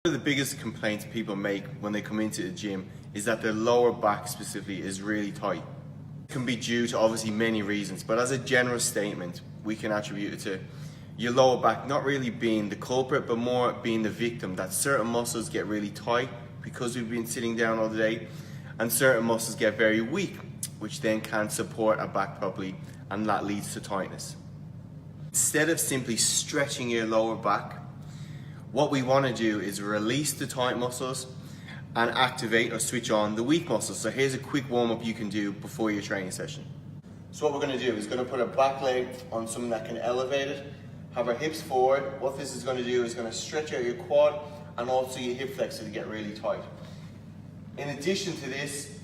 One of the biggest complaints people make when they come into the gym is that their lower back specifically is really tight. It can be due to obviously many reasons, but as a general statement, we can attribute it to your lower back not really being the culprit, but more being the victim, that certain muscles get really tight because we've been sitting down all day, and certain muscles get very weak, which then can't support our back properly, and that leads to tightness. Instead of simply stretching your lower back, what we want to do is release the tight muscles and activate or switch on the weak muscles. So here's a quick warm-up you can do before your training session. So what we're going to do is going to put our back leg on something that can elevate it, have our hips forward. What this is going to do is going to stretch out your quad and also your hip flexor to get really tight. In addition to this,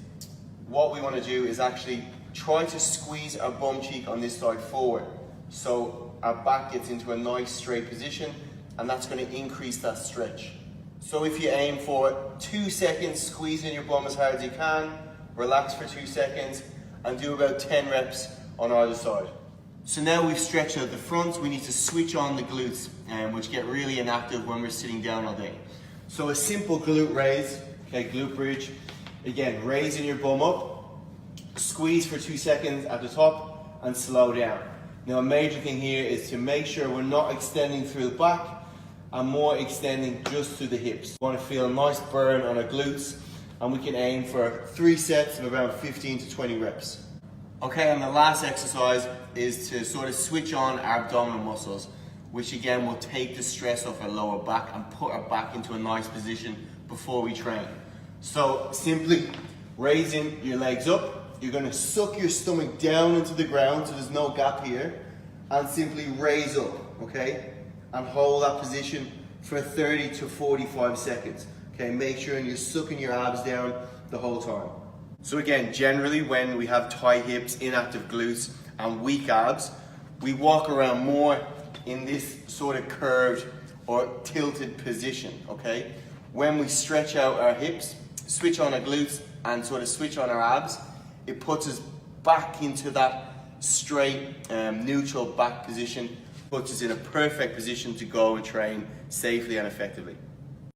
what we want to do is actually try to squeeze our bum cheek on this side forward, so our back gets into a nice straight position, and that's going to increase that stretch. So if you aim for 2 seconds, squeeze in your bum as hard as you can, relax for 2 seconds, and do about 10 reps on either side. So now we've stretched out the front, we need to switch on the glutes, which get really inactive when we're sitting down all day. So a simple glute raise, okay, glute bridge. Again, raising your bum up, squeeze for 2 seconds at the top, and slow down. Now a major thing here is to make sure we're not extending through the back, and more extending just to the hips. We want to feel a nice burn on our glutes, and we can aim for 3 sets of around 15 to 20 reps. Okay, and the last exercise is to sort of switch on our abdominal muscles, which again will take the stress off our lower back and put our back into a nice position before we train. So simply raising your legs up, you're going to suck your stomach down into the ground so there's no gap here, and simply raise up, okay? And hold that position for 30 to 45 seconds. Okay, make sure you're sucking your abs down the whole time. So again, generally when we have tight hips, inactive glutes, and weak abs, we walk around more in this sort of curved or tilted position, okay? When we stretch out our hips, switch on our glutes, and sort of switch on our abs, it puts us back into that straight, neutral back position, puts us in a perfect position to go and train safely and effectively.